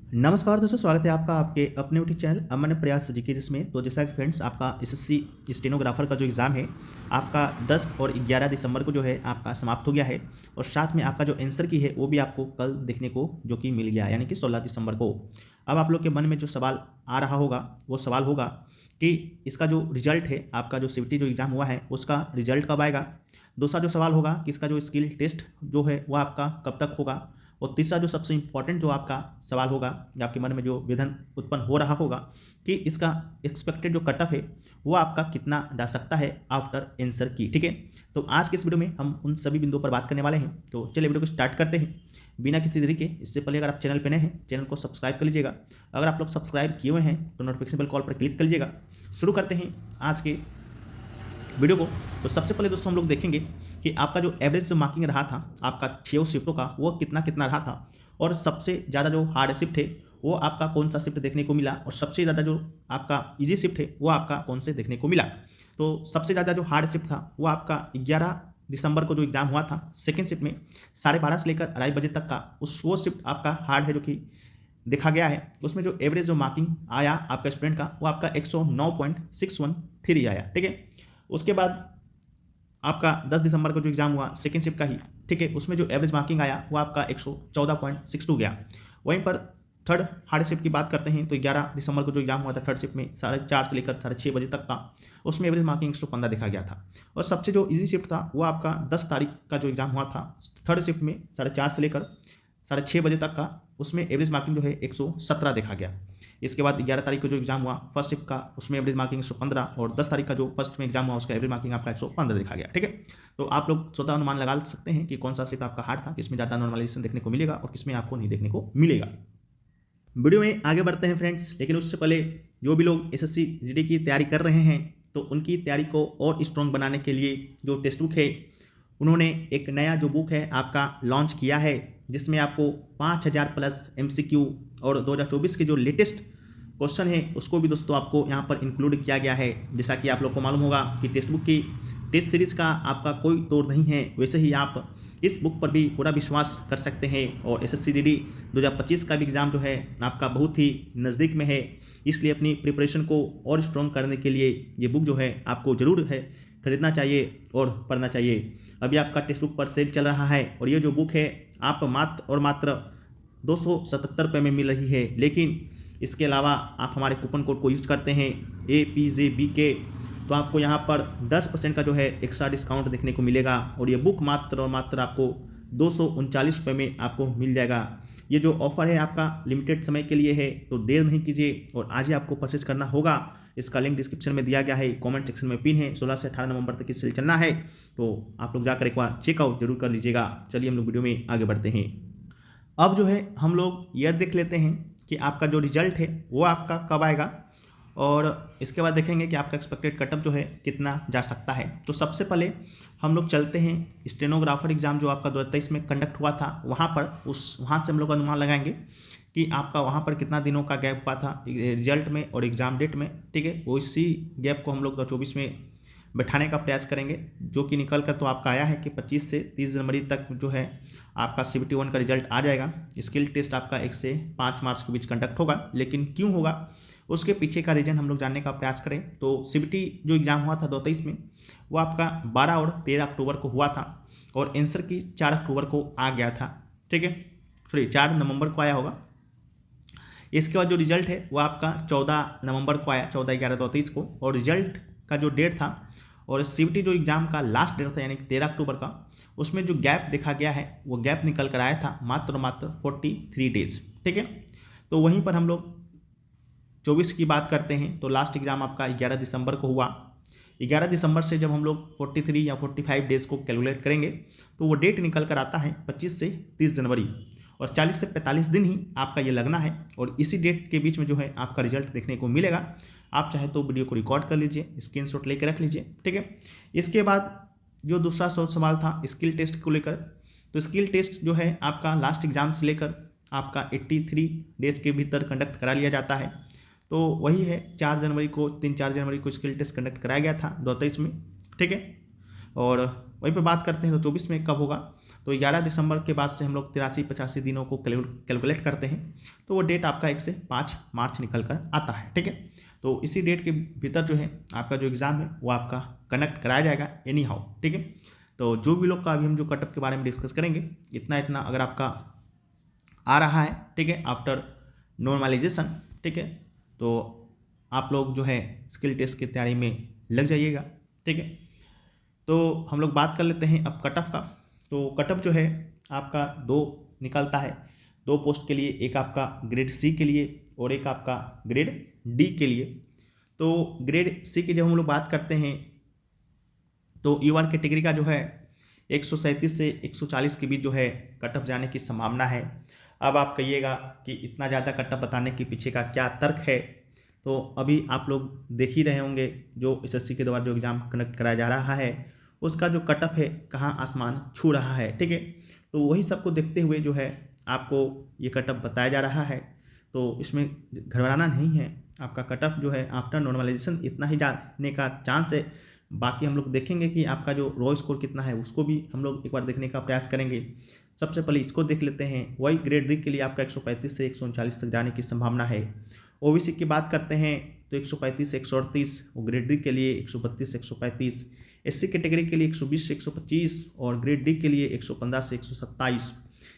नमस्कार दोस्तों, स्वागत है आपका आपके अपने यूट्यूब चैनल अमन प्रयास जीके जिसमें। तो जैसा कि फ्रेंड्स, आपका एसएससी स्टेनोग्राफर का जो एग्ज़ाम है आपका 10 और 11 दिसंबर को जो है आपका समाप्त हो गया है। और साथ में आपका जो आंसर की है वो भी आपको कल देखने को जो कि मिल गया, यानी कि 16 दिसंबर को। अब आप लोग के मन में जो सवाल आ रहा होगा वो सवाल होगा कि इसका जो रिजल्ट है, आपका जो सीयूईटी जो एग्ज़ाम हुआ है उसका रिजल्ट कब आएगा। दूसरा जो सवाल होगा कि इसका जो स्किल टेस्ट जो है वो आपका कब तक होगा। और तीसरा जो सबसे इम्पॉर्टेंट जो आपका सवाल होगा, या आपके मन में जो विधन उत्पन्न हो रहा होगा कि इसका एक्सपेक्टेड जो कट ऑफ है वो आपका कितना जा सकता है आफ्टर आंसर की। ठीक है, तो आज के इस वीडियो में हम उन सभी बिंदुओं पर बात करने वाले हैं। तो चलिए वीडियो को स्टार्ट करते हैं बिना किसी देरी के। इससे पहले अगर आप चैनल पर नए हैं, चैनल को सब्सक्राइब कर लीजिएगा। अगर आप लोग सब्सक्राइब किए हुए हैं तो नोटिफिकेशन बेल कॉल पर क्लिक कर लीजिएगा। शुरू करते हैं आज के वीडियो को। तो सबसे पहले दोस्तों हम लोग देखेंगे कि आपका जो एवरेज जो मार्किंग रहा था आपका 6 शिफ्टों का, वो कितना कितना रहा था। और सबसे ज़्यादा जो हार्ड शिफ्ट है वो आपका कौन सा शिफ्ट देखने को मिला, और सबसे ज़्यादा जो आपका इजी शिफ्ट है वो आपका कौन से देखने को मिला। तो सबसे ज़्यादा जो हार्ड शिफ्ट था वो आपका 11 दिसंबर को जो एग्ज़ाम हुआ था सेकेंड शिफ्ट में 12:30 से लेकर 2:30 बजे तक का, वो शिफ्ट आपका हार्ड है जो कि देखा गया है। उसमें जो एवरेज जो मार्किंग आया आपका स्टूडेंट का वो आपका 109.613 आया। ठीक है, उसके बाद आपका 10 दिसंबर को जो एग्ज़ाम हुआ सेकेंड शिफ्ट का ही, ठीक है, उसमें जो एवरेज मार्किंग आया वो आपका 114.62 गया। वहीं पर थर्ड हार्ड शिफ्ट की बात करते हैं तो 11 दिसंबर को जो एग्ज़ाम हुआ था थर्ड शिफ्ट में 4:30 से लेकर 6:30 बजे तक का, उसमें एवरेज मार्किंग 115 देखा गया था। और सबसे जो इजी शिफ्ट था वो आपका 10 तारीख का जो एग्ज़ाम हुआ था थर्ड शिफ्ट में 4:30 से लेकर 6:30 बजे तक का, उसमें एवरेज मार्किंग जो है 117 देखा गया। इसके बाद 11 तारीख को जो एग्ज़ाम हुआ फर्स्ट शिफ्ट का, उसमें एवरेज मार्किंग 115, और 10 तारीख का जो फर्स्ट में एग्जाम हुआ उसका एवरेज मार्किंग आपका 115 देखा गया। ठीक है, तो आप लोग स्वतः अनुमान लगा सकते हैं कि कौन सा शिफ्ट आपका हार्ड था, किसमें ज़्यादा नॉर्मलाइजेशन देखने को मिलेगा और किसमें आपको नहीं देखने को मिलेगा। वीडियो में आगे बढ़ते हैं फ्रेंड्स, लेकिन उससे पहले जो भी लोग एसएससी जीडी की तैयारी कर रहे हैं तो उनकी तैयारी को और स्ट्रॉन्ग बनाने के लिए जो टेक्स्ट बुक है उन्होंने एक नया जो बुक है आपका लॉन्च किया है, जिसमें आपको 5000 प्लस एमसीक्यू और 2024 के जो लेटेस्ट क्वेश्चन है उसको भी दोस्तों आपको यहाँ पर इंक्लूड किया गया है। जैसा कि आप लोग को मालूम होगा कि टेक्स्ट बुक की टेस्ट सीरीज का आपका कोई तोड़ नहीं है, वैसे ही आप इस बुक पर भी पूरा विश्वास कर सकते हैं। और एसएससी जीडी 2025 का भी एग्ज़ाम जो है आपका बहुत ही नज़दीक में है, इसलिए अपनी प्रिपरेशन को और स्ट्रॉन्ग करने के लिए ये बुक जो है आपको ज़रूर है खरीदना चाहिए और पढ़ना चाहिए। अभी आपका टेक्स्ट बुक पर सेल चल रहा है और ये जो बुक है आप मात्र और मात्र 277 रुपये में मिल रही है। लेकिन इसके अलावा आप हमारे कूपन कोड को यूज करते हैं APJBK, तो आपको यहाँ पर 10% का जो है एक्स्ट्रा डिस्काउंट देखने को मिलेगा। और ये बुक मात्र और मात्र आपको 239 रुपये में आपको मिल जाएगा। ये जो ऑफर है आपका लिमिटेड समय के लिए है, तो देर नहीं कीजिए और आज ही आपको परचेज करना होगा। इसका लिंक डिस्क्रिप्शन में दिया गया है, कमेंट सेक्शन में पिन है। 16 से 18 नवंबर तक की सेल चलना है, तो आप लोग जाकर एक बार चेकआउट जरूर कर लीजिएगा। चलिए हम लोग वीडियो में आगे बढ़ते हैं। अब जो है हम लोग यह देख लेते हैं कि आपका जो रिजल्ट है वो आपका कब आएगा, और इसके बाद देखेंगे कि आपका एक्सपेक्टेड कटअप जो है कितना जा सकता है। तो सबसे पहले हम लोग चलते हैं स्टेनोग्राफर एग्ज़ाम जो आपका 2023 में कंडक्ट हुआ था वहाँ पर, वहाँ से हम लोग अनुमान लगाएंगे कि आपका वहाँ पर कितना दिनों का गैप हुआ था रिजल्ट में और एग्ज़ाम डेट में। ठीक है, वो इसी गैप को हम लोग 2024 में बैठाने का प्रयास करेंगे, जो कि निकल कर तो आपका आया है कि 25 से 30 जनवरी तक जो है आपका CBT 1 का रिजल्ट आ जाएगा। स्किल टेस्ट आपका 1 से 5 मार्च के बीच कंडक्ट होगा, लेकिन क्यों होगा उसके पीछे का रीजन हम लोग जानने का प्रयास करें। तो CBT जो एग्ज़ाम हुआ था 2023 में वो आपका 12 और 13 अक्टूबर को हुआ था, और आंसर की 4 अक्टूबर को आ गया था। ठीक है, सॉरी 4 नवंबर को आया होगा। इसके बाद जो रिजल्ट है वो आपका 14 नवंबर को आया, 14/11/2023 को। और रिजल्ट का जो डेट था और CBT जो एग्ज़ाम का लास्ट डेट था यानी कि 13 अक्टूबर का, उसमें जो गैप देखा गया है वो गैप निकल कर आया था मात्र 43 डेज। ठीक है, तो वहीं पर हम लोग 24 की बात करते हैं तो लास्ट एग्ज़ाम आपका 11 दिसंबर को हुआ। 11 दिसंबर से जब हम लोग 43 या 45 डेज़ को कैलकुलेट करेंगे तो वो डेट निकल कर आता है 25 से 30 जनवरी, और 40 से 45 दिन ही आपका ये लगना है। और इसी डेट के बीच में जो है आपका रिजल्ट देखने को मिलेगा। आप चाहे तो वीडियो को रिकॉर्ड कर लीजिए, स्क्रीनशॉट लेकर रख लीजिए। ठीक है, इसके बाद जो दूसरा सवाल था स्किल टेस्ट को लेकर, तो स्किल टेस्ट जो है आपका लास्ट एग्जाम से लेकर आपका 83 डेज के भीतर कंडक्ट करा लिया जाता है। तो वही है 4 जनवरी को 3-4 जनवरी को स्किल टेस्ट कंडक्ट कराया गया था 2023 में। ठीक है, और वहीं पे बात करते हैं तो 24 में कब होगा। तो 11 दिसंबर के बाद से हम लोग 83-85 दिनों को कैलकुलेट करते हैं, तो वो डेट आपका 1 से 5 मार्च निकल कर आता है। ठीक है, तो इसी डेट के भीतर जो है आपका जो एग्ज़ाम है वो आपका कंडक्ट कराया जाएगा एनी हाउ। ठीक है, तो जो भी लोग का अभी हम जो कटअप के बारे में डिस्कस करेंगे, इतना अगर आपका आ रहा है, ठीक है, आफ्टर नॉर्मलाइजेशन, ठीक है, तो आप लोग जो है स्किल टेस्ट की तैयारी में लग जाइएगा। ठीक है, तो हम लोग बात कर लेते हैं अब कटअप का। तो कटअप जो है आपका 2 निकलता है, 2 पोस्ट के लिए, एक आपका ग्रेड सी के लिए और एक आपका ग्रेड डी के लिए। तो ग्रेड सी की जब हम लोग बात करते हैं तो यूआर कैटेगरी का जो है 137 से 140 के बीच जो है कटअप जाने की संभावना है। अब आप कहिएगा कि इतना ज़्यादा कटअप बताने के पीछे का क्या तर्क है, तो अभी आप लोग देख ही रहे होंगे जो एसएससी के द्वारा जो एग्ज़ाम कंडक्ट कराया जा रहा है उसका जो कटअप है कहाँ आसमान छू रहा है। ठीक है, तो वही सबको देखते हुए जो है आपको ये कटअप बताया जा रहा है, तो इसमें घबराना नहीं है। आपका कटअप जो है आफ्टर नॉर्मलाइजेशन इतना ही जाने का चांस है। बाकी हम लोग देखेंगे कि आपका जो रॉ स्कोर कितना है उसको भी हम लोग एक बार देखने का प्रयास करेंगे। सबसे पहले इसको देख लेते हैं। वही ग्रेड डी के लिए आपका 135 से 139 तक जाने की संभावना है। ओबीसी की बात करते हैं तो 135 से 138, और ग्रेड डी के लिए 132 से 135, एससी कैटेगरी के लिए 120 से 125 और ग्रेड डी के लिए 115 से 127।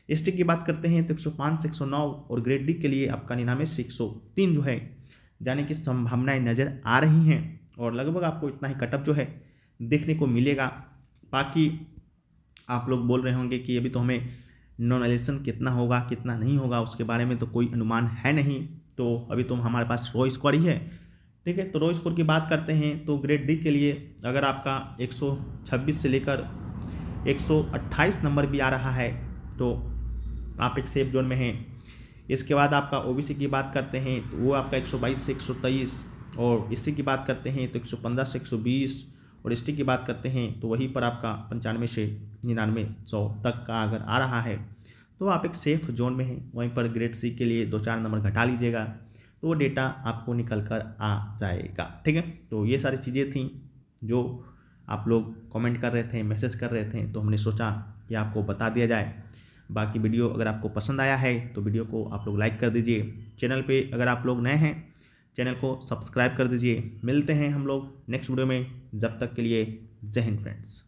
एसटी की बात करते हैं तो 105 से 109 और ग्रेड डी के लिए आपका 99 से 103 जो है जाने की संभावनाएं नज़र आ रही हैं, और लगभग आपको इतना ही कटअप जो है देखने को मिलेगा। बाकी आप लोग बोल रहे होंगे कि अभी तो हमें नॉर्मलाइजेशन कितना होगा कितना नहीं होगा उसके बारे में तो कोई अनुमान है नहीं, तो अभी तो हमारे पास रॉ स्कोर ही है। ठीक है, तो रॉ स्कोर की बात करते हैं तो ग्रेड डी के लिए अगर आपका 126 से लेकर 128 नंबर भी आ रहा है तो आप एक सेफ जोन में हैं। इसके बाद आपका ओबीसी की बात करते हैं तो वो आपका 122 से 123, और एससी की बात करते हैं तो 115 से 120, और एसटी की बात करते हैं तो वहीं पर आपका 95 से 99-100 तक का अगर आ रहा है तो आप एक सेफ जोन में हैं। वहीं पर ग्रेड सी के लिए 2-4 नंबर घटा लीजिएगा तो वो डेटा आपको निकल कर आ जाएगा। ठीक है, तो ये सारी चीज़ें थी जो आप लोग कमेंट कर रहे थे, मैसेज कर रहे थे, तो हमने सोचा कि आपको बता दिया जाए। बाकी वीडियो अगर आपको पसंद आया है तो वीडियो को आप लोग लाइक कर दीजिए। चैनल पे अगर आप लोग नए हैं चैनल को सब्सक्राइब कर दीजिए। मिलते हैं हम लोग नेक्स्ट वीडियो में, जब तक के लिए जय हिंद फ्रेंड्स।